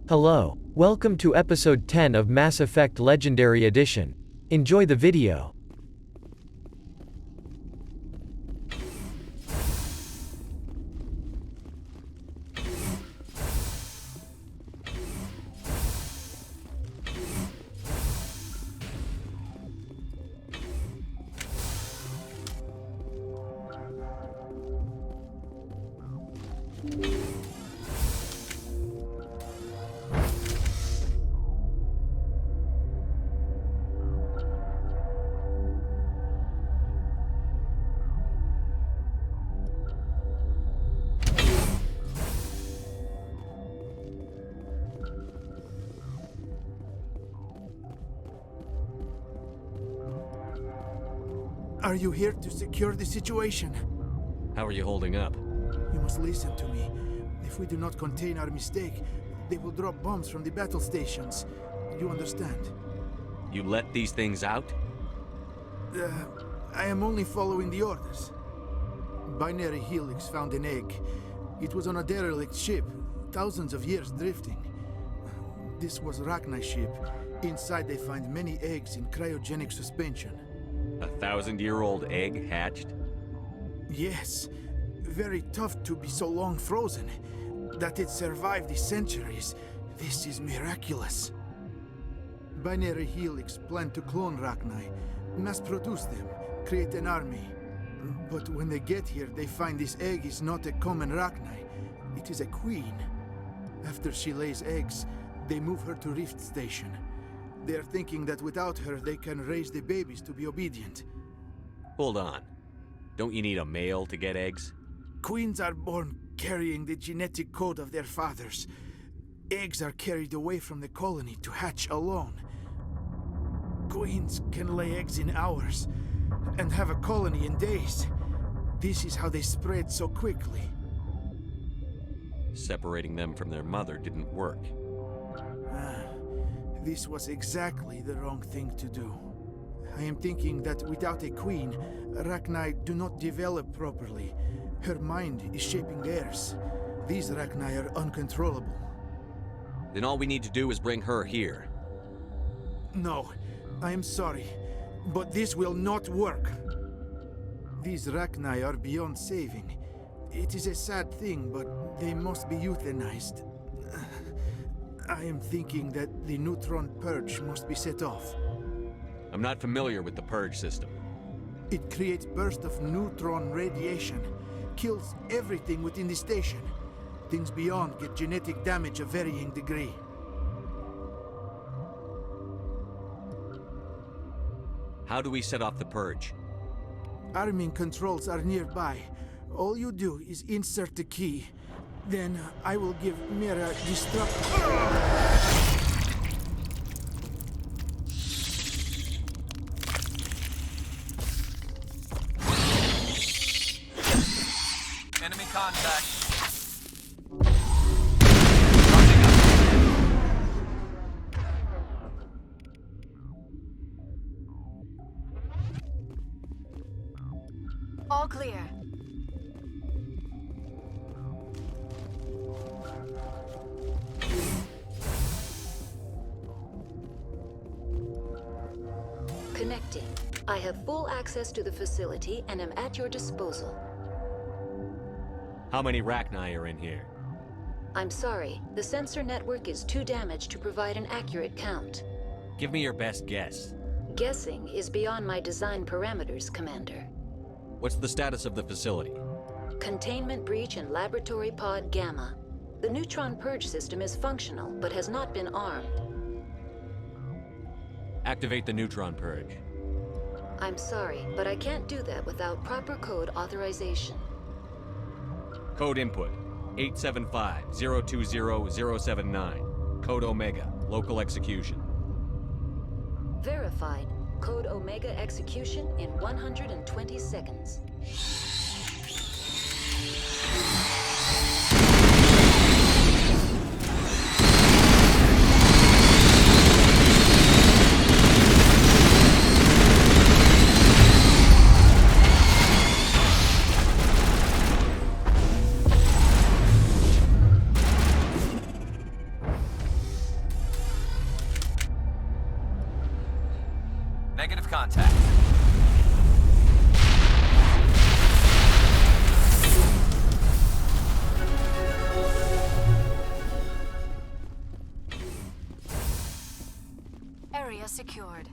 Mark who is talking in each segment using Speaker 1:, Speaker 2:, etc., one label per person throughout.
Speaker 1: Hello. Welcome to episode 10 of Mass Effect Legendary Edition. Enjoy the video.
Speaker 2: Are you here to secure the situation?
Speaker 3: How are you holding up?
Speaker 2: You must listen to me. If we do not contain our mistake, they will drop bombs from the battle stations. You understand?
Speaker 3: You let these things out?
Speaker 2: I am only following the orders. Binary Helix found an egg. It was on a derelict ship, thousands of years drifting. This was Rachni's ship. Inside they find many eggs in cryogenic suspension.
Speaker 3: A 1,000-year-old egg hatched?
Speaker 2: Yes. Very tough to be so long frozen. That it survived the centuries. This is miraculous. Binary Helix planned to clone Rachni, mass produce them, create an army. But when they get here, they find this egg is not a common Rachni. It is a queen. After she lays eggs, they move her to Rift Station. They are thinking that without her, they can raise the babies to be obedient.
Speaker 3: Hold on. Don't you need a male to get eggs?
Speaker 2: Queens are born carrying the genetic code of their fathers. Eggs are carried away from the colony to hatch alone. Queens can lay eggs in hours and have a colony in days. This is how they spread so quickly.
Speaker 3: Separating them from their mother didn't work.
Speaker 2: This was exactly the wrong thing to do. I am thinking that without a queen, Rachni do not develop properly. Her mind is shaping theirs. These Rachni are uncontrollable.
Speaker 3: Then all we need to do is bring her here.
Speaker 2: No, I am sorry, but this will not work. These Rachni are beyond saving. It is a sad thing, but they must be euthanized. I am thinking that the neutron purge must be set off.
Speaker 3: I'm not familiar with the purge system.
Speaker 2: It creates bursts of neutron radiation, kills everything within the station. Things beyond get genetic damage of varying degree.
Speaker 3: How do we set off the purge?
Speaker 2: Arming controls are nearby. All you do is insert the key. Then I will give Mira
Speaker 4: Enemy contact.
Speaker 5: All clear.
Speaker 6: Connecting. I have full access to the facility and am at your disposal.
Speaker 3: How many Rachni are in here?
Speaker 6: I'm sorry, the sensor network is too damaged to provide an accurate count.
Speaker 3: Give me your best guess.
Speaker 6: Guessing is beyond my design parameters, Commander.
Speaker 3: What's the status of the facility?
Speaker 6: Containment breach in Laboratory Pod Gamma. The neutron purge system is functional, but has not been armed.
Speaker 3: Activate the neutron purge.
Speaker 6: I'm sorry, but I can't do that without proper code authorization.
Speaker 3: Code input 875-020-079. Code Omega. Local execution.
Speaker 6: Verified. Code Omega execution in 120 seconds.
Speaker 4: Negative contact.
Speaker 5: Area secured.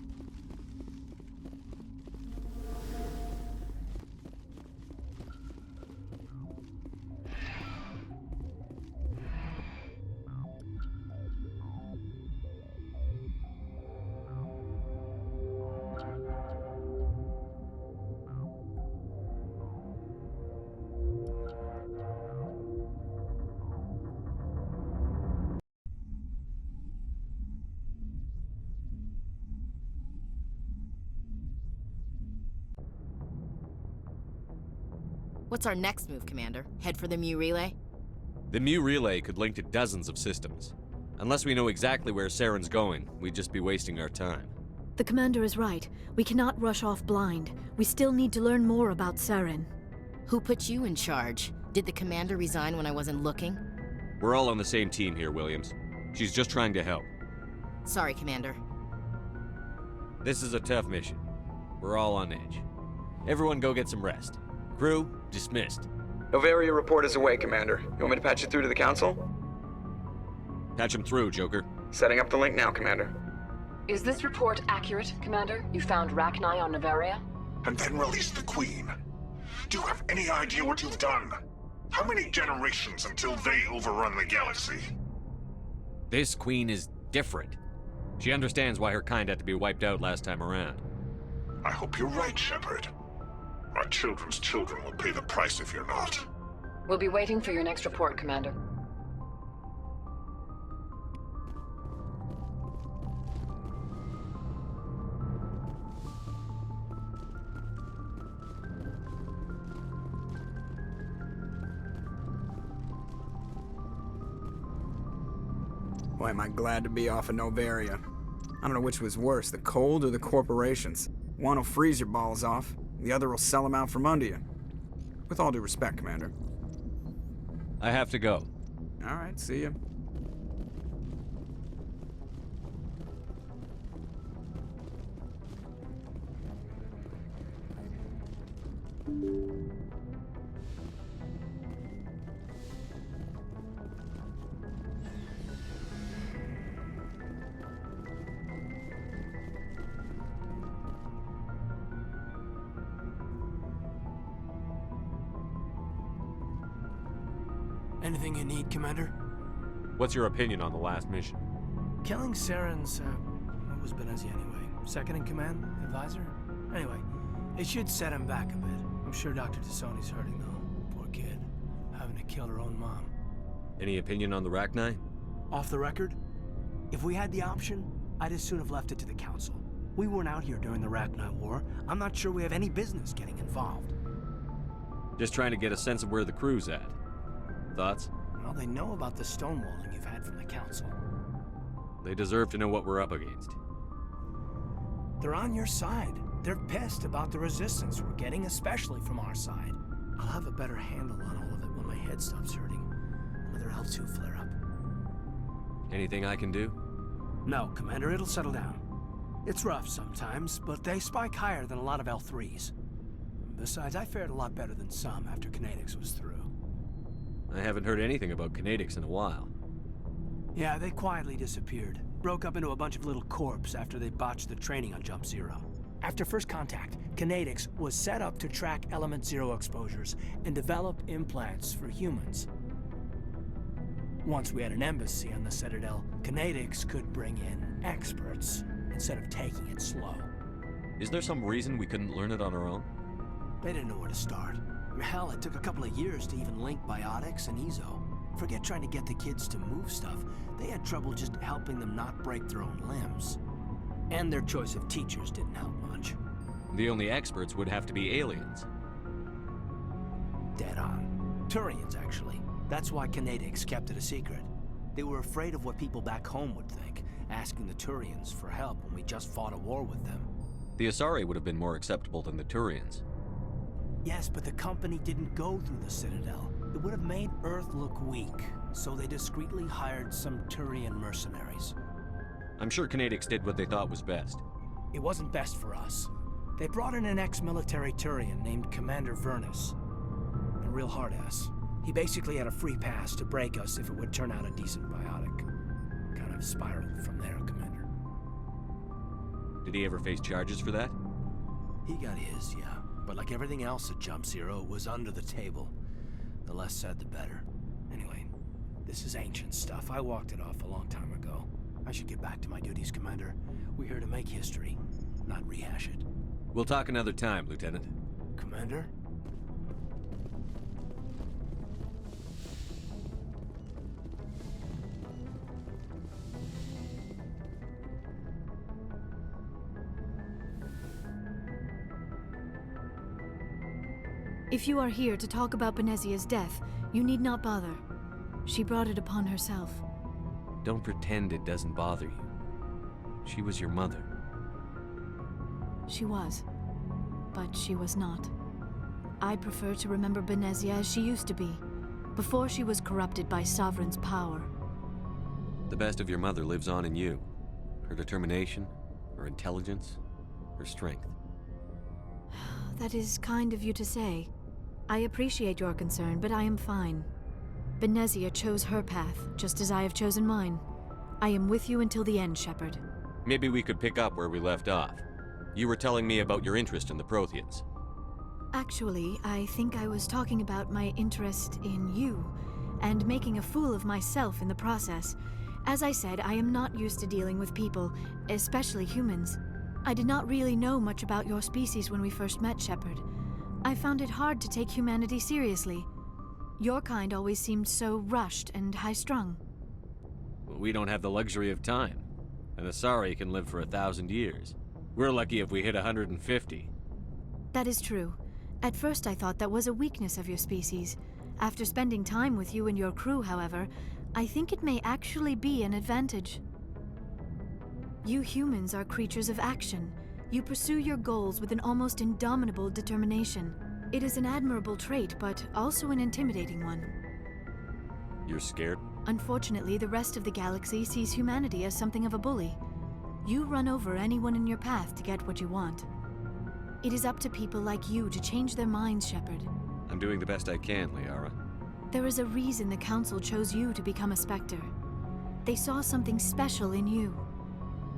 Speaker 7: What's our next move, Commander? Head for the Mu Relay?
Speaker 3: The Mu Relay could link to dozens of systems. Unless we know exactly where Saren's going, we'd just be wasting our time.
Speaker 8: The Commander is right. We cannot rush off blind. We still need to learn more about Saren.
Speaker 7: Who put you in charge? Did the Commander resign when I wasn't looking?
Speaker 3: We're all on the same team here, Williams. She's just trying to help.
Speaker 7: Sorry, Commander.
Speaker 3: This is a tough mission. We're all on edge. Everyone go get some rest. Crew, dismissed.
Speaker 9: Novaria report is away, Commander. You want me to patch you through to the Council?
Speaker 3: Patch him through, Joker.
Speaker 9: Setting up the link now, Commander.
Speaker 10: Is this report accurate, Commander? You found Rachni on Novaria?
Speaker 11: And then released the Queen. Do you have any idea what you've done? How many generations until they overrun the galaxy?
Speaker 3: This Queen is different. She understands why her kind had to be wiped out last time around.
Speaker 11: I hope you're right, Shepard. Our children's children will pay the price if you're not.
Speaker 10: We'll be waiting for your next report, Commander.
Speaker 9: Boy, am I glad to be off of Novaria. I don't know which was worse, the cold or the corporations. One will freeze your balls off, the other will sell them out from under you. With all due respect, Commander.
Speaker 3: I have to go.
Speaker 9: All right, see ya.
Speaker 12: Anything you need, Commander?
Speaker 3: What's your opinion on the last mission?
Speaker 12: Killing Saren's, what was Benezzi anyway? Second in command? Advisor? Anyway, it should set him back a bit. I'm sure Dr. Tassoni's hurting, though. Poor kid. Having to kill her own mom.
Speaker 3: Any opinion on the Rachni?
Speaker 12: Off the record? If we had the option, I'd as soon have left it to the Council. We weren't out here during the Rachni War. I'm not sure we have any business getting involved.
Speaker 3: Just trying to get a sense of where the crew's at. Thoughts?
Speaker 12: Well, they know about the stonewalling you've had from the Council.
Speaker 3: They deserve to know what we're up against.
Speaker 12: They're on your side. They're pissed about the resistance we're getting, especially from our side. I'll have a better handle on all of it when my head stops hurting. Another L2 flare-up.
Speaker 3: Anything I can do?
Speaker 12: No, Commander, it'll settle down. It's rough sometimes, but they spike higher than a lot of L3s. Besides, I fared a lot better than some after Kinetics was through.
Speaker 3: I haven't heard anything about Kinetics in a while.
Speaker 12: Yeah, they quietly disappeared. Broke up into a bunch of little corps after they botched the training on Jump Zero. After first contact, Kinetics was set up to track Element Zero exposures and develop implants for humans. Once we had an embassy on the Citadel, Kinetics could bring in experts instead of taking it slow.
Speaker 3: Is there some reason we couldn't learn it on our own?
Speaker 12: They didn't know where to start. Hell, it took a couple of years to even link Biotics and Ezo. Forget trying to get the kids to move stuff. They had trouble just helping them not break their own limbs. And their choice of teachers didn't help much.
Speaker 3: The only experts would have to be aliens.
Speaker 12: Dead on. Turians, actually. That's why Kinetics kept it a secret. They were afraid of what people back home would think, asking the Turians for help when we just fought a war with them.
Speaker 3: The Asari would have been more acceptable than the Turians.
Speaker 12: Yes, but the company didn't go through the Citadel. It would have made Earth look weak, so they discreetly hired some Turian mercenaries.
Speaker 3: I'm sure Kinetics did what they thought was best.
Speaker 12: It wasn't best for us. They brought in an ex-military Turian named Commander Vernus. A real hard-ass. He basically had a free pass to break us if it would turn out a decent biotic. Kind of spiraled from there, Commander.
Speaker 3: Did he ever face charges for that?
Speaker 12: He got his, yeah. But like everything else at Jump Zero, it was under the table. The less said, the better. Anyway, this is ancient stuff. I walked it off a long time ago. I should get back to my duties, Commander. We're here to make history, not rehash it.
Speaker 3: We'll talk another time, Lieutenant.
Speaker 12: Commander?
Speaker 8: If you are here to talk about Benezia's death, you need not bother. She brought it upon herself.
Speaker 3: Don't pretend it doesn't bother you. She was your mother.
Speaker 8: She was. But she was not. I prefer to remember Benezia as she used to be, before she was corrupted by Sovereign's power.
Speaker 3: The best of your mother lives on in you. Her determination, her intelligence, her strength.
Speaker 8: That is kind of you to say. I appreciate your concern, but I am fine. Benezia chose her path, just as I have chosen mine. I am with you until the end, Shepard.
Speaker 3: Maybe we could pick up where we left off. You were telling me about your interest in the Protheans.
Speaker 8: Actually, I think I was talking about my interest in you, and making a fool of myself in the process. As I said, I am not used to dealing with people, especially humans. I did not really know much about your species when we first met, Shepard. I found it hard to take humanity seriously. Your kind always seemed so rushed and high-strung.
Speaker 3: We don't have the luxury of time. An Asari can live for 1,000 years. We're lucky if we hit 150.
Speaker 8: That is true. At first I thought that was a weakness of your species. After spending time with you and your crew, however, I think it may actually be an advantage. You humans are creatures of action. You pursue your goals with an almost indomitable determination. It is an admirable trait, but also an intimidating one.
Speaker 3: You're scared?
Speaker 8: Unfortunately, the rest of the galaxy sees humanity as something of a bully. You run over anyone in your path to get what you want. It is up to people like you to change their minds, Shepard.
Speaker 3: I'm doing the best I can, Liara.
Speaker 8: There is a reason the Council chose you to become a Spectre. They saw something special in you.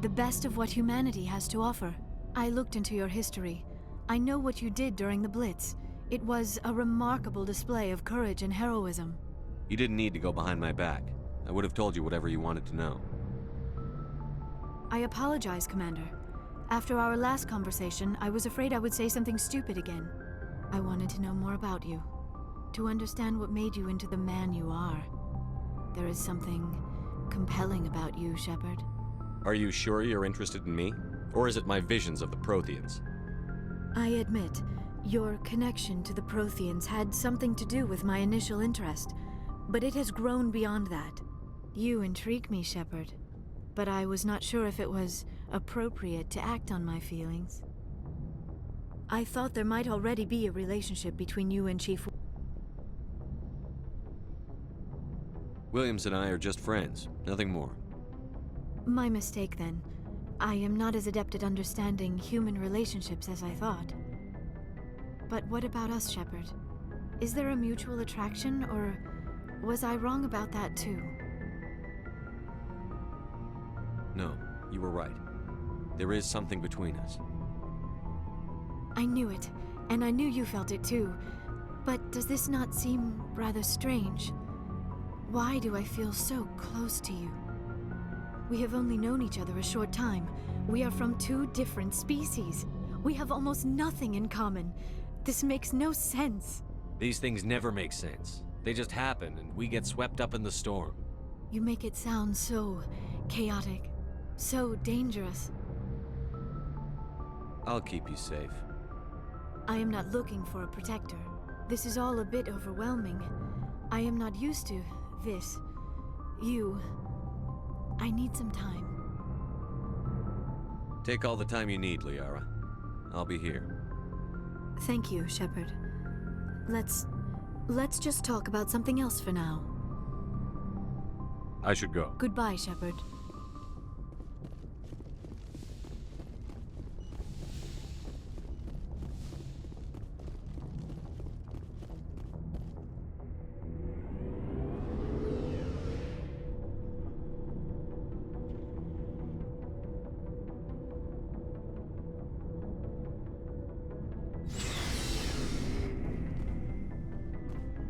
Speaker 8: The best of what humanity has to offer. I looked into your history. I know what you did during the Blitz. It was a remarkable display of courage and heroism.
Speaker 3: You didn't need to go behind my back. I would have told you whatever you wanted to know.
Speaker 8: I apologize, Commander. After our last conversation, I was afraid I would say something stupid again. I wanted to know more about you. To understand what made you into the man you are. There is something compelling about you, Shepard.
Speaker 3: Are you sure you're interested in me? Or is it my visions of the Protheans?
Speaker 8: I admit, your connection to the Protheans had something to do with my initial interest, but it has grown beyond that. You intrigue me, Shepard, but I was not sure if it was appropriate to act on my feelings. I thought there might already be a relationship between you and Chief
Speaker 3: Williams and I are just friends, nothing more.
Speaker 8: My mistake, then. I am not as adept at understanding human relationships as I thought. But what about us, Shepard? Is there a mutual attraction, or was I wrong about that too?
Speaker 3: No, you were right. There is something between us.
Speaker 8: I knew it, and I knew you felt it too. But does this not seem rather strange? Why do I feel so close to you? We have only known each other a short time. We are from two different species. We have almost nothing in common. This makes no sense.
Speaker 3: These things never make sense. They just happen, and we get swept up in the storm.
Speaker 8: You make it sound so chaotic, so dangerous.
Speaker 3: I'll keep you safe.
Speaker 8: I am not looking for a protector. This is all a bit overwhelming. I am not used to this. You... I need some time.
Speaker 3: Take all the time you need, Liara. I'll be here.
Speaker 8: Thank you, Shepard. Let's just talk about something else for now.
Speaker 3: I should go.
Speaker 8: Goodbye, Shepard.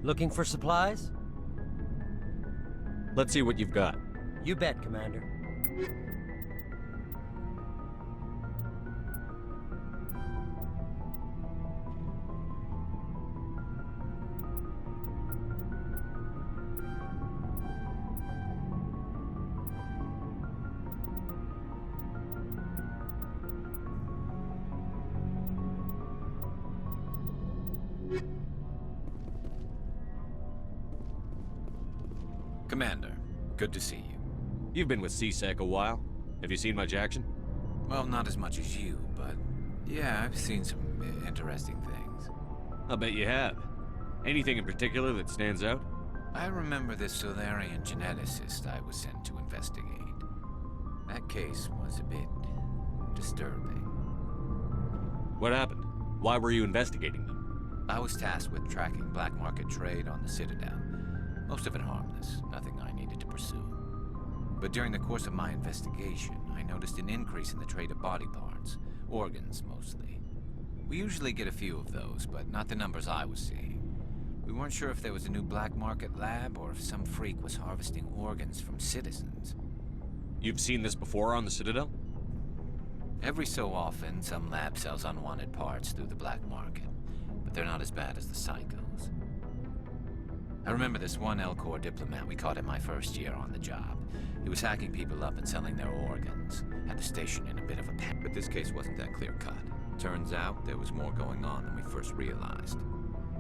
Speaker 5: Looking for supplies?
Speaker 3: Let's see what you've got.
Speaker 5: You bet, Commander.
Speaker 13: Commander, good to see you.
Speaker 3: You've been with C-Sec a while. Have you seen much action?
Speaker 13: Well, not as much as you, but yeah, I've seen some interesting things.
Speaker 3: I'll bet you have. Anything in particular that stands out?
Speaker 13: I remember this Solarian geneticist I was sent to investigate. That case was a bit disturbing.
Speaker 3: What happened? Why were you investigating them?
Speaker 13: I was tasked with tracking black market trade on the Citadel. Most of it harmless, nothing I needed to pursue. But during the course of my investigation, I noticed an increase in the trade of body parts, organs mostly. We usually get a few of those, but not the numbers I was seeing. We weren't sure if there was a new black market lab or if some freak was harvesting organs from citizens.
Speaker 3: You've seen this before on the Citadel?
Speaker 13: Every so often, some lab sells unwanted parts through the black market, but they're not as bad as the psychos. I remember this one Elcor diplomat we caught in my first year on the job. He was hacking people up and selling their organs. Had the station in a bit of a panic. But this case wasn't that clear-cut. Turns out there was more going on than we first realized.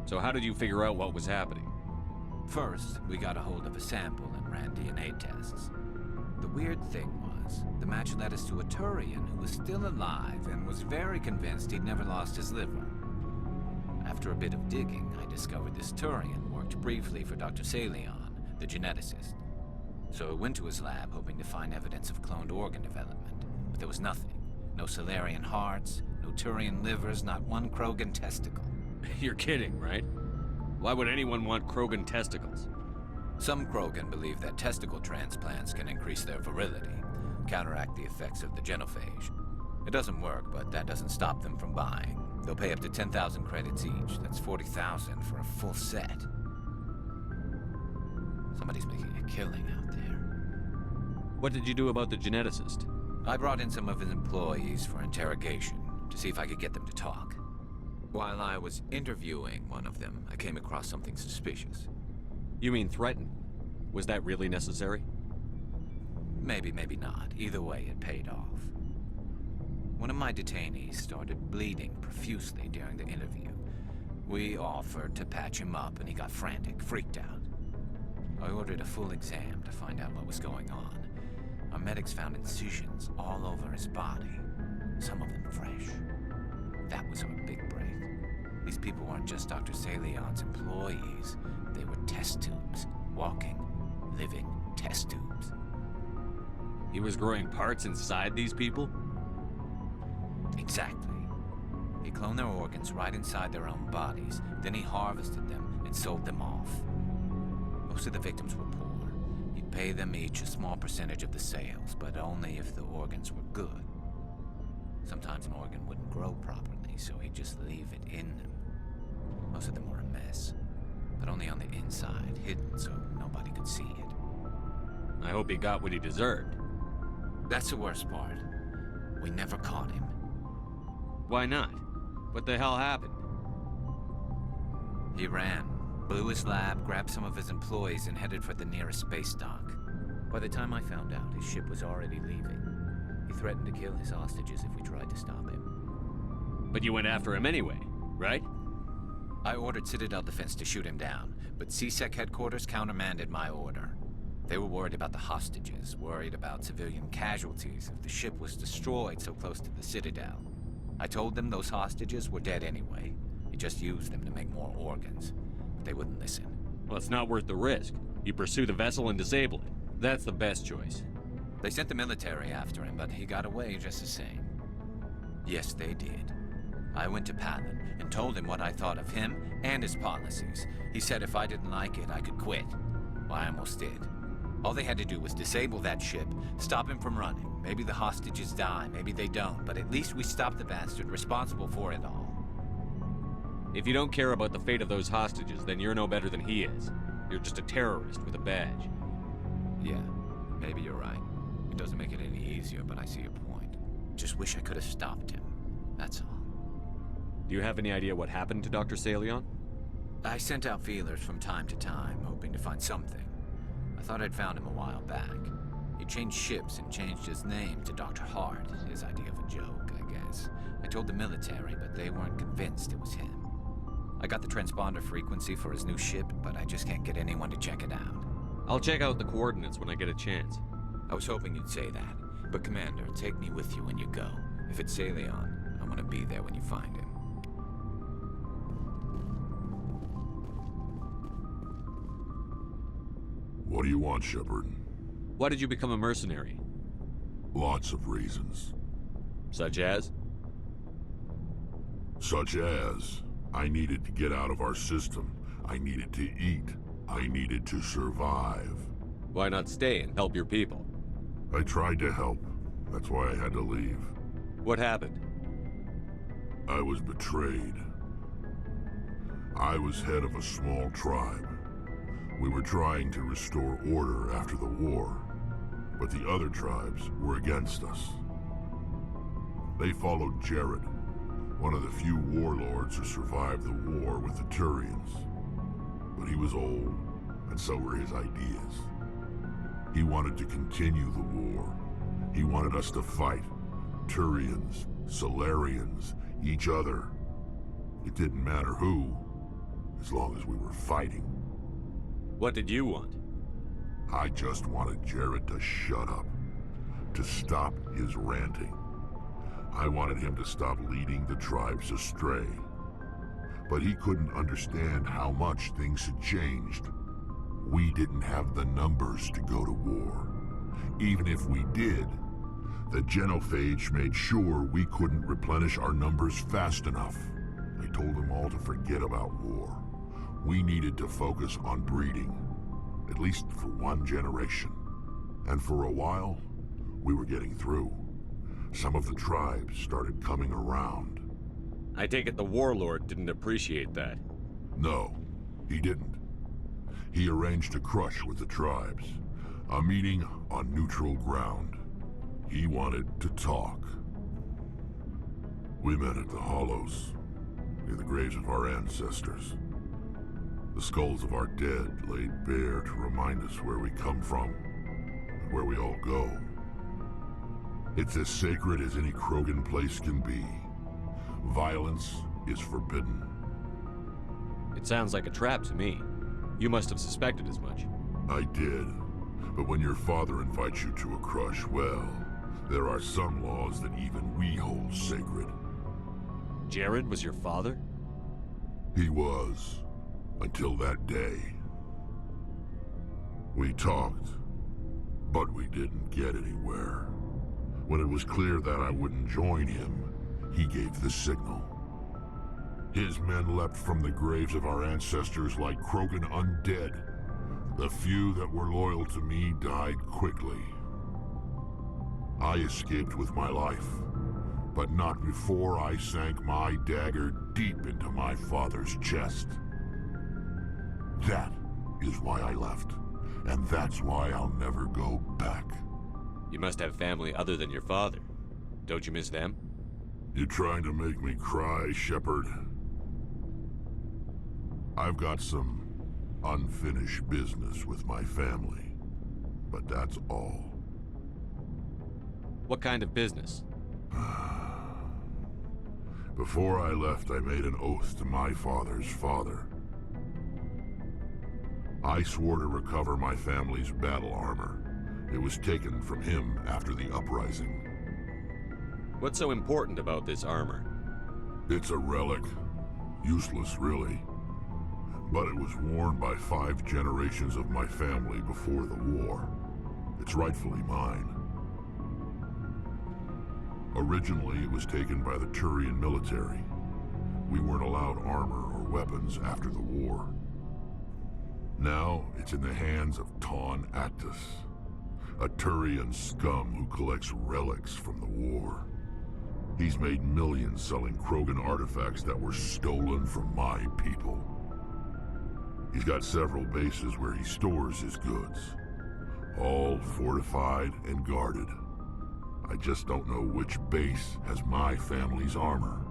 Speaker 3: So how did you figure out what was happening?
Speaker 13: First, we got a hold of a sample and ran DNA tests. The weird thing was, the match led us to a Turian who was still alive and was very convinced he'd never lost his liver. After a bit of digging, I discovered this Turian worked briefly for Dr. Salion, the geneticist. So I went to his lab hoping to find evidence of cloned organ development, but there was nothing. No Solarian hearts, no Turian livers, not one Krogan testicle.
Speaker 3: You're kidding, right? Why would anyone want Krogan testicles?
Speaker 13: Some Krogan believe that testicle transplants can increase their virility, counteract the effects of the genophage. It doesn't work, but that doesn't stop them from buying. They'll pay up to 10,000 credits each. That's 40,000 for a full set. Somebody's making a killing out there.
Speaker 3: What did you do about the geneticist?
Speaker 13: I brought in some of his employees for interrogation, to see if I could get them to talk. While I was interviewing one of them, I came across something suspicious.
Speaker 3: You mean threaten? Was that really necessary?
Speaker 13: Maybe, maybe not. Either way, it paid off. One of my detainees started bleeding profusely during the interview. We offered to patch him up and he got frantic, freaked out. I ordered a full exam to find out what was going on. Our medics found incisions all over his body, some of them fresh. That was our big break. These people weren't just Dr. Salion's employees. They were test tubes. Walking, living test tubes.
Speaker 3: He was growing parts inside these people?
Speaker 13: Exactly. He cloned their organs right inside their own bodies. Then he harvested them and sold them off. Most of the victims were poor. He'd pay them each a small percentage of the sales, but only if the organs were good. Sometimes an organ wouldn't grow properly, so he'd just leave it in them. Most of them were a mess, but only on the inside, hidden so nobody could see it.
Speaker 3: I hope he got what he deserved.
Speaker 13: That's the worst part. We never caught him.
Speaker 3: Why not? What the hell happened?
Speaker 13: He ran, blew his lab, grabbed some of his employees, and headed for the nearest space dock. By the time I found out, his ship was already leaving. He threatened to kill his hostages if we tried to stop him.
Speaker 3: But you went after him anyway, right?
Speaker 13: I ordered Citadel Defense to shoot him down, but C-Sec headquarters countermanded my order. They were worried about the hostages, worried about civilian casualties if the ship was destroyed so close to the Citadel. I told them those hostages were dead anyway. He just used them to make more organs. But they wouldn't listen.
Speaker 3: Well, it's not worth the risk. You pursue the vessel and disable it. That's the best choice.
Speaker 13: They sent the military after him, but he got away just the same. Yes, they did. I went to Palin and told him what I thought of him and his policies. He said if I didn't like it, I could quit. Well, I almost did. All they had to do was disable that ship, stop him from running. Maybe the hostages die, maybe they don't, but at least we stopped the bastard responsible for it all.
Speaker 3: If you don't care about the fate of those hostages, then you're no better than he is. You're just a terrorist with a badge.
Speaker 13: Yeah, maybe you're right. It doesn't make it any easier, but I see your point. Just wish I could have stopped him. That's all.
Speaker 3: Do you have any idea what happened to Dr. Salion?
Speaker 13: I sent out feelers from time to time, hoping to find something. I thought I'd found him a while back. He changed ships and changed his name to Dr. Hart, his idea of a joke, I guess. I told the military, but they weren't convinced it was him. I got the transponder frequency for his new ship, but I just can't get anyone to check it out.
Speaker 3: I'll check out the coordinates when I get a chance.
Speaker 13: I was hoping you'd say that. But Commander, take me with you when you go. If it's Salion, I want to be there when you find him.
Speaker 14: What do you want, Shepard?
Speaker 3: Why did you become a mercenary?
Speaker 14: Lots of reasons.
Speaker 3: Such as?
Speaker 14: Such as, I needed to get out of our system. I needed to eat. I needed to survive.
Speaker 3: Why not stay and help your people?
Speaker 14: I tried to help. That's why I had to leave.
Speaker 3: What happened?
Speaker 14: I was betrayed. I was head of a small tribe. We were trying to restore order after the war, but the other tribes were against us. They followed Jared, one of the few warlords who survived the war with the Turians. But he was old, and so were his ideas. He wanted to continue the war. He wanted us to fight. Turians, Solarians, each other. It didn't matter who, as long as we were fighting.
Speaker 3: What did you want?
Speaker 14: I just wanted Jared to shut up, to stop his ranting. I wanted him to stop leading the tribes astray. But he couldn't understand how much things had changed. We didn't have the numbers to go to war. Even if we did, the genophage made sure we couldn't replenish our numbers fast enough. I told them all to forget about war. We needed to focus on breeding, at least for one generation. And for a while, we were getting through. Some of the tribes started coming around.
Speaker 3: I take it the warlord didn't appreciate that.
Speaker 14: No, he didn't. He arranged a crush with the tribes, a meeting on neutral ground. He wanted to talk. We met at the Hollows, near the graves of our ancestors. The skulls of our dead laid bare to remind us where we come from, and where we all go. It's as sacred as any Krogan place can be. Violence is forbidden.
Speaker 3: It sounds like a trap to me. You must have suspected as much.
Speaker 14: I did. But when your father invites you to a crush, well, there are some laws that even we hold sacred.
Speaker 3: Jared was your father?
Speaker 14: He was. Until that day. We talked, but we didn't get anywhere. When it was clear that I wouldn't join him, he gave the signal. His men leapt from the graves of our ancestors like Krogan undead. The few that were loyal to me died quickly. I escaped with my life, but not before I sank my dagger deep into my father's chest. That is why I left, and that's why I'll never go back.
Speaker 3: You must have family other than your father. Don't you miss them?
Speaker 14: You trying to make me cry, Shepard? I've got some unfinished business with my family, but that's all.
Speaker 3: What kind of business?
Speaker 14: Before I left, I made an oath to my father's father. I swore to recover my family's battle armor. It was taken from him after the uprising.
Speaker 3: What's so important about this armor?
Speaker 14: It's a relic. Useless, really. But it was worn by 5 generations of my family before the war. It's rightfully mine. Originally, it was taken by the Turian military. We weren't allowed armor or weapons after the war. Now, it's in the hands of Taun Actus, a Turian scum who collects relics from the war. He's made millions selling Krogan artifacts that were stolen from my people. He's got several bases where he stores his goods, all fortified and guarded. I just don't know which base has my family's armor.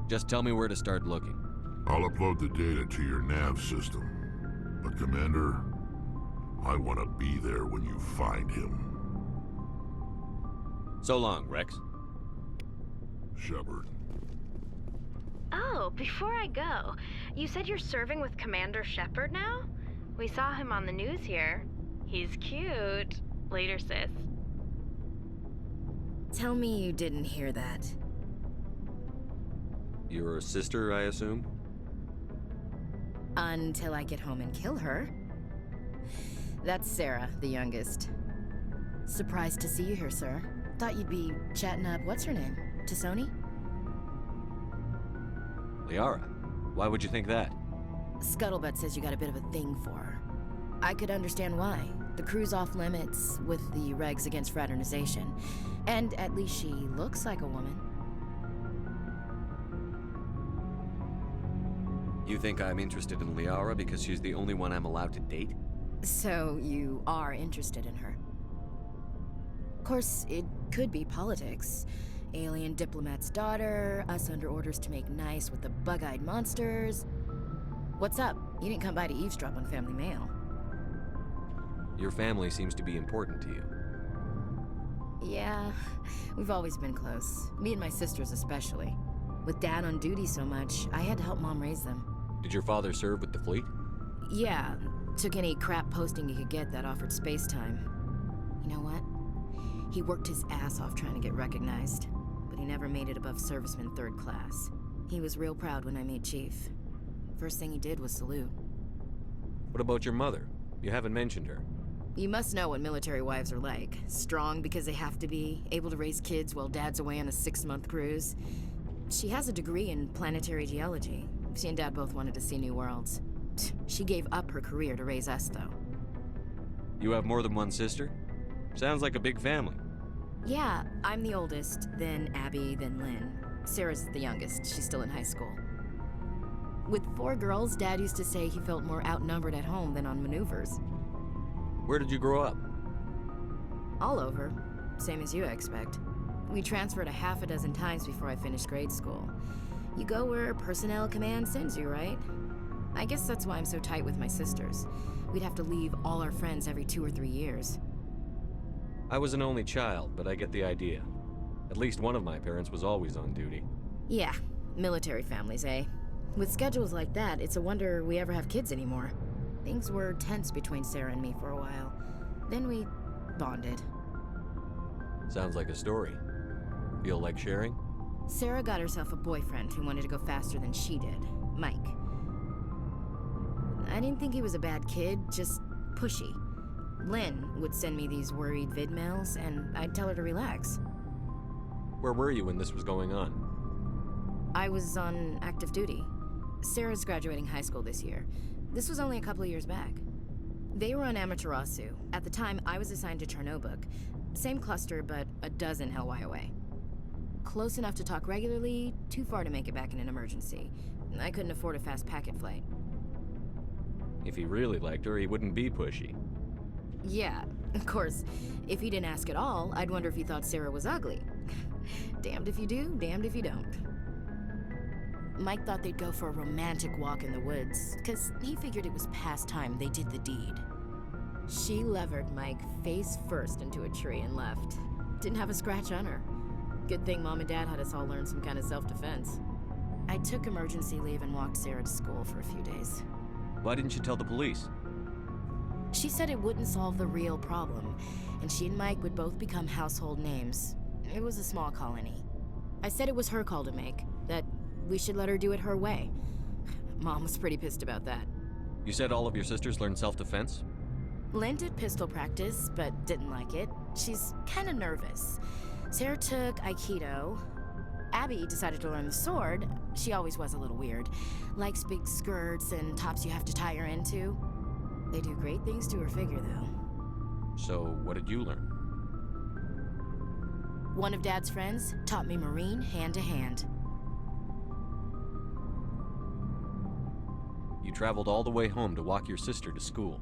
Speaker 3: Just tell me where to start looking.
Speaker 14: I'll upload the data to your nav system. But Commander, I want to be there when you find him.
Speaker 3: So long, Rex.
Speaker 14: Shepard.
Speaker 15: Oh, before I go, you said you're serving with Commander Shepard now? We saw him on the news here. He's cute. Later, sis.
Speaker 7: Tell me you didn't hear that.
Speaker 3: Your sister, I assume?
Speaker 7: Until I get home and kill her. That's Sarah, the youngest. Surprised to see you here, sir. Thought you'd be chatting up, what's her name? T'Soni?
Speaker 3: Liara. Why would you think that?
Speaker 7: Scuttlebutt says you got a bit of a thing for her. I could understand why. The crew's off limits with the regs against fraternization. And at least she looks like a woman.
Speaker 3: You think I'm interested in Liara because she's the only one I'm allowed to date?
Speaker 7: So you are interested in her? Of course, it could be politics. Alien diplomat's daughter, us under orders to make nice with the bug-eyed monsters. What's up? You didn't come by to eavesdrop on Family Mail.
Speaker 3: Your family seems to be important to you.
Speaker 7: Yeah, we've always been close. Me and my sisters especially. With Dad on duty so much, I had to help Mom raise them.
Speaker 3: Did your father serve with the fleet?
Speaker 7: Yeah, took any crap posting he could get that offered space time. You know what? He worked his ass off trying to get recognized, but he never made it above serviceman 3rd class. He was real proud when I made chief. First thing he did was salute.
Speaker 3: What about your mother? You haven't mentioned her.
Speaker 7: You must know what military wives are like. Strong because they have to be, able to raise kids while Dad's away on a 6-month cruise. She has a degree in planetary geology. She and Dad both wanted to see new worlds. She gave up her career to raise us, though.
Speaker 3: You have more than one sister? Sounds like a big family.
Speaker 7: Yeah, I'm the oldest, then Abby, then Lynn. Sarah's the youngest. She's still in high school. With 4 girls, Dad used to say he felt more outnumbered at home than on maneuvers.
Speaker 3: Where did you grow up?
Speaker 7: All over. Same as you, I expect. We transferred a half a dozen times before I finished grade school. You go where personnel command sends you, right? I guess that's why I'm so tight with my sisters. We'd have to leave all our friends every 2 or 3 years.
Speaker 3: I was an only child, but I get the idea. At least one of my parents was always on duty.
Speaker 7: Yeah, military families, eh? With schedules like that, it's a wonder we ever have kids anymore. Things were tense between Sarah and me for a while. Then we bonded.
Speaker 3: Sounds like a story. Feel like sharing?
Speaker 7: Sarah got herself a boyfriend who wanted to go faster than she did, Mike. I didn't think he was a bad kid, just pushy. Lynn would send me these worried vid mails, and I'd tell her to relax.
Speaker 3: Where were you when this was going on?
Speaker 7: I was on active duty. Sarah's graduating high school this year. This was only a couple of years back. They were on Amaterasu. At the time, I was assigned to Chernobog. Same cluster, but a dozen Hellwire away. Close enough to talk regularly, too far to make it back in an emergency. I couldn't afford a fast packet flight.
Speaker 3: If he really liked her, he wouldn't be pushy.
Speaker 7: Yeah, of course. If he didn't ask at all, I'd wonder if he thought Sarah was ugly. Damned if you do, damned if you don't. Mike thought they'd go for a romantic walk in the woods, because he figured it was past time they did the deed. She levered Mike face first into a tree and left. Didn't have a scratch on her. Good thing Mom and Dad had us all learn some kind of self-defense. I took emergency leave and walked Sarah to school for a few days.
Speaker 3: Why didn't you tell the police?
Speaker 7: She said it wouldn't solve the real problem, and she and Mike would both become household names. It was a small colony. I said it was her call to make, that we should let her do it her way. Mom was pretty pissed about that.
Speaker 3: You said all of your sisters learned self-defense?
Speaker 7: Lynn did pistol practice, but didn't like it. She's kind of nervous. Sarah took Aikido. Abby decided to learn the sword. She always was a little weird. Likes big skirts and tops you have to tie her into. They do great things to her figure, though.
Speaker 3: So, what did you learn?
Speaker 7: One of Dad's friends taught me Marine hand to hand.
Speaker 3: You traveled all the way home to walk your sister to school.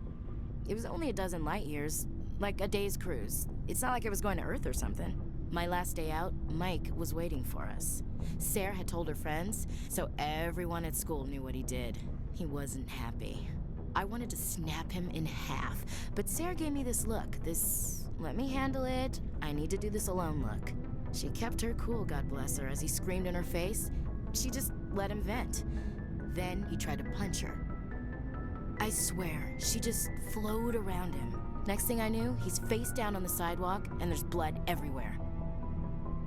Speaker 7: It was only a dozen light years, like a day's cruise. It's not like I was going to Earth or something. My last day out, Mike was waiting for us. Sarah had told her friends, so everyone at school knew what he did. He wasn't happy. I wanted to snap him in half, but Sarah gave me this look, this let me handle it, I need to do this alone look. She kept her cool, God bless her, as he screamed in her face. She just let him vent. Then he tried to punch her. I swear, she just flowed around him. Next thing I knew, he's face down on the sidewalk and there's blood everywhere.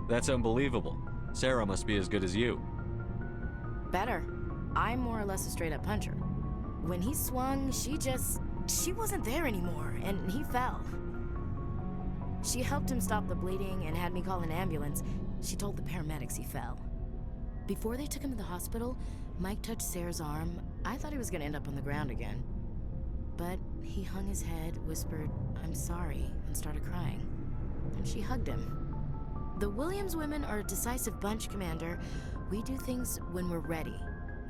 Speaker 3: That's unbelievable. Sarah must be as good as you.
Speaker 7: Better. I'm more or less a straight-up puncher. When he swung, she wasn't there anymore, and he fell. She helped him stop the bleeding and had me call an ambulance. She told the paramedics he fell. Before they took him to the hospital, Mike touched Sarah's arm. I thought he was gonna end up on the ground again. But he hung his head, whispered, "I'm sorry," and started crying. And she hugged him. The Williams women are a decisive bunch, Commander. We do things when we're ready.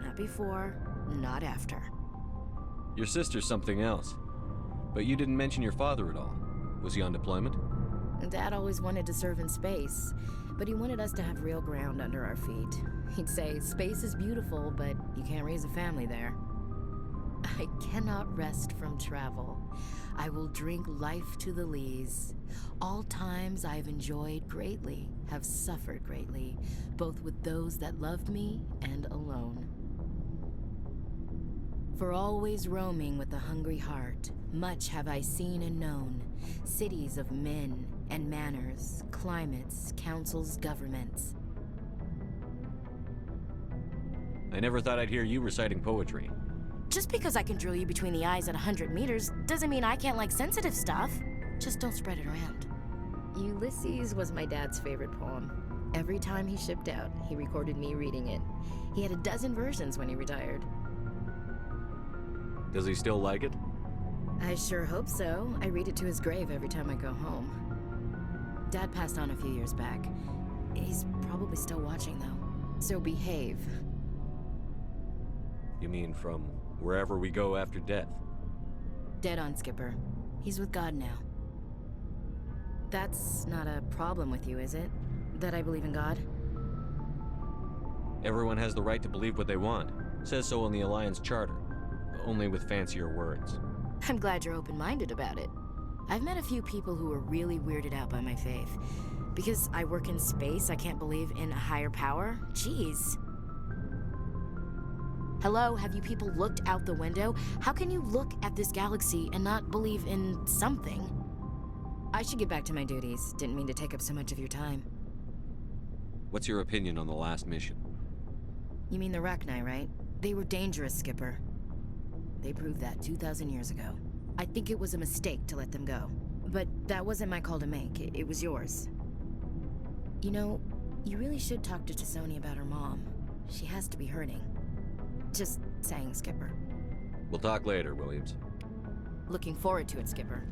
Speaker 7: Not before, not after.
Speaker 3: Your sister's something else. But you didn't mention your father at all. Was he on deployment?
Speaker 7: Dad always wanted to serve in space, but he wanted us to have real ground under our feet. He'd say, space is beautiful, but you can't raise a family there. I cannot rest from travel. I will drink life to the lees. All times I have enjoyed greatly, have suffered greatly, both with those that loved me and alone. For always roaming with a hungry heart, much have I seen and known, cities of men and manners, climates, councils, governments.
Speaker 3: I never thought I'd hear you reciting poetry.
Speaker 7: Just because I can drill you between the eyes at 100 meters doesn't mean I can't like sensitive stuff. Just don't spread it around. Ulysses was my dad's favorite poem. Every time he shipped out, he recorded me reading it. He had a dozen versions when he retired.
Speaker 3: Does he still like it?
Speaker 7: I sure hope so. I read it to his grave every time I go home. Dad passed on a few years back. He's probably still watching, though. So behave.
Speaker 3: You mean from wherever we go after death?
Speaker 7: Dead on, Skipper. He's with God now. That's not a problem with you, is it? That I believe in God?
Speaker 3: Everyone has the right to believe what they want. Says so in the Alliance Charter. Only with fancier words.
Speaker 7: I'm glad you're open-minded about it. I've met a few people who are really weirded out by my faith. Because I work in space, I can't believe in a higher power? Jeez. Hello, have you people looked out the window? How can you look at this galaxy and not believe in something? I should get back to my duties. Didn't mean to take up so much of your time.
Speaker 3: What's your opinion on the last mission?
Speaker 7: You mean the Rachni, right? They were dangerous, Skipper. They proved that 2,000 years ago. I think it was a mistake to let them go. But that wasn't my call to make. It was yours. You know, you really should talk to T'Soni about her mom. She has to be hurting. Just saying, Skipper.
Speaker 3: We'll talk later, Williams.
Speaker 7: Looking forward to it, Skipper.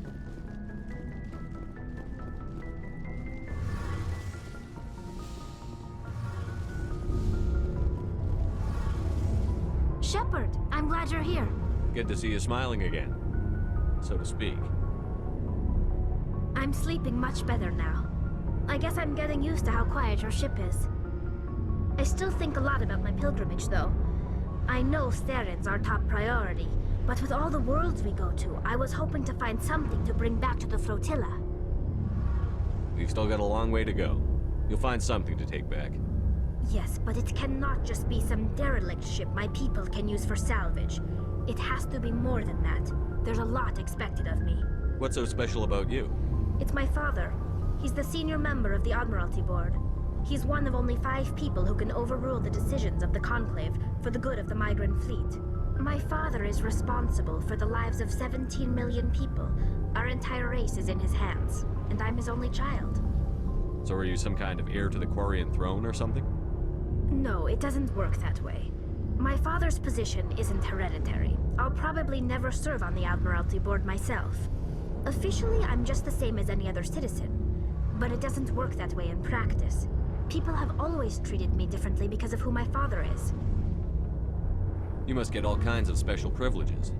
Speaker 16: Shepard, I'm glad you're here.
Speaker 3: Good to see you smiling again, so to speak.
Speaker 16: I'm sleeping much better now. I guess I'm getting used to how quiet your ship is. I still think a lot about my pilgrimage, though. I know Steren's our top priority, but with all the worlds we go to, I was hoping to find something to bring back to the flotilla.
Speaker 3: We've still got a long way to go. You'll find something to take back.
Speaker 16: Yes, but it cannot just be some derelict ship my people can use for salvage. It has to be more than that. There's a lot expected of me.
Speaker 3: What's so special about you?
Speaker 16: It's my father. He's the senior member of the Admiralty Board. He's one of only 5 people who can overrule the decisions of the Conclave for the good of the migrant fleet. My father is responsible for the lives of 17 million people. Our entire race is in his hands, and I'm his only child.
Speaker 3: So are you some kind of heir to the Quarian throne or something?
Speaker 16: No, it doesn't work that way. My father's position isn't hereditary. I'll probably never serve on the Admiralty Board myself. Officially, I'm just the same as any other citizen. But it doesn't work that way in practice. People have always treated me differently because of who my father is.
Speaker 3: You must get all kinds of special privileges.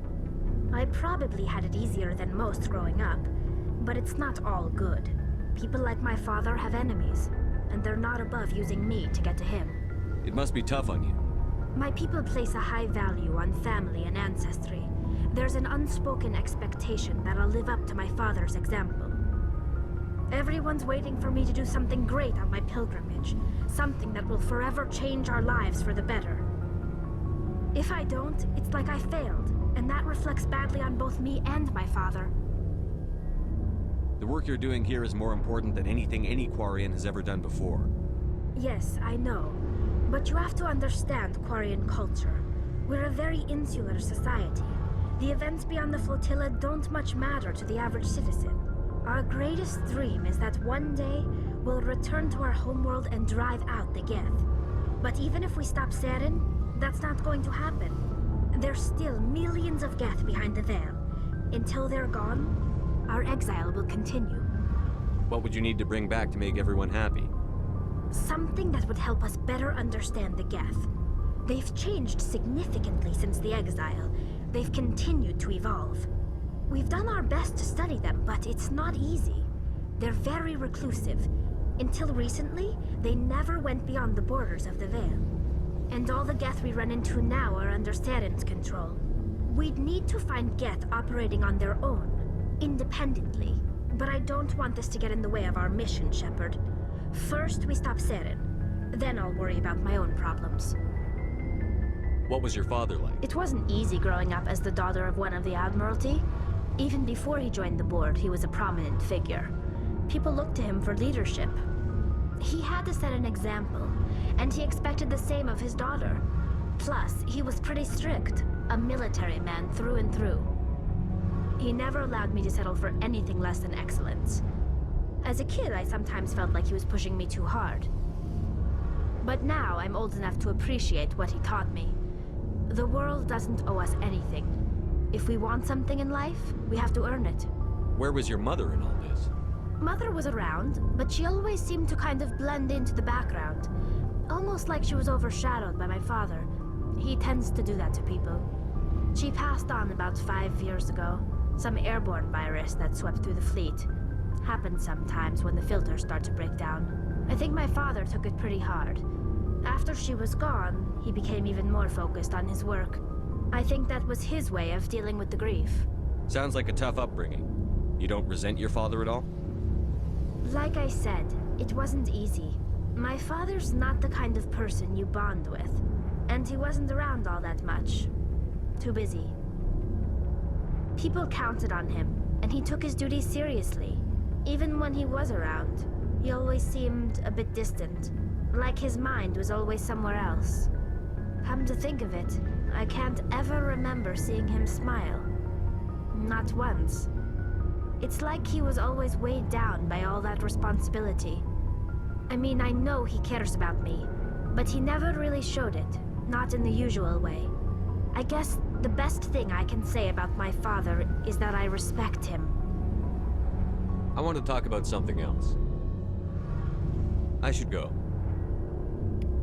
Speaker 16: I probably had it easier than most growing up, but it's not all good. People like my father have enemies, and they're not above using me to get to him.
Speaker 3: It must be tough on you.
Speaker 16: My people place a high value on family and ancestry. There's an unspoken expectation that I'll live up to my father's example. Everyone's waiting for me to do something great on my pilgrimage, something that will forever change our lives for the better. If I don't, it's like I failed, and that reflects badly on both me and my father.
Speaker 3: The work you're doing here is more important than anything any Quarian has ever done before.
Speaker 16: Yes, I know. But you have to understand Quarian culture. We're a very insular society. The events beyond the flotilla don't much matter to the average citizen. Our greatest dream is that one day we'll return to our homeworld and drive out the Geth. But even if we stop Seren, that's not going to happen. There's still millions of Geth behind the veil. Until they're gone, our exile will continue.
Speaker 3: What would you need to bring back to make everyone happy?
Speaker 16: Something that would help us better understand the Geth. They've changed significantly since the exile. They've continued to evolve. We've done our best to study them, but it's not easy. They're very reclusive. Until recently, they never went beyond the borders of the Veil. And all the Geth we run into now are under Seren's control. We'd need to find Geth operating on their own, independently. But I don't want this to get in the way of our mission, Shepard. First, we stop Seren. Then I'll worry about my own problems.
Speaker 3: What was your father like?
Speaker 16: It wasn't easy growing up as the daughter of one of the Admiralty. Even before he joined the board, he was a prominent figure. People looked to him for leadership. He had to set an example, and he expected the same of his daughter. Plus, he was pretty strict, a military man through and through. He never allowed me to settle for anything less than excellence. As a kid, I sometimes felt like he was pushing me too hard. But now, I'm old enough to appreciate what he taught me. The world doesn't owe us anything. If we want something in life, we have to earn it.
Speaker 3: Where was your mother in all this?
Speaker 16: Mother was around, but she always seemed to kind of blend into the background. Almost like she was overshadowed by my father. He tends to do that to people. She passed on about 5 years ago. Some airborne virus that swept through the fleet. Happens sometimes when the filters start to break down. I think my father took it pretty hard. After she was gone, he became even more focused on his work. I think that was his way of dealing with the grief.
Speaker 3: Sounds like a tough upbringing. You don't resent your father at all?
Speaker 16: Like I said, it wasn't easy. My father's not the kind of person you bond with. And he wasn't around all that much. Too busy. People counted on him, and he took his duties seriously. Even when he was around, he always seemed a bit distant. Like his mind was always somewhere else. Come to think of it, I can't ever remember seeing him smile. Not once. It's like he was always weighed down by all that responsibility. I mean, I know he cares about me, but he never really showed it, not in the usual way. I guess the best thing I can say about my father is that I respect him.
Speaker 3: I want to talk about something else. I should go.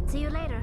Speaker 16: See you later.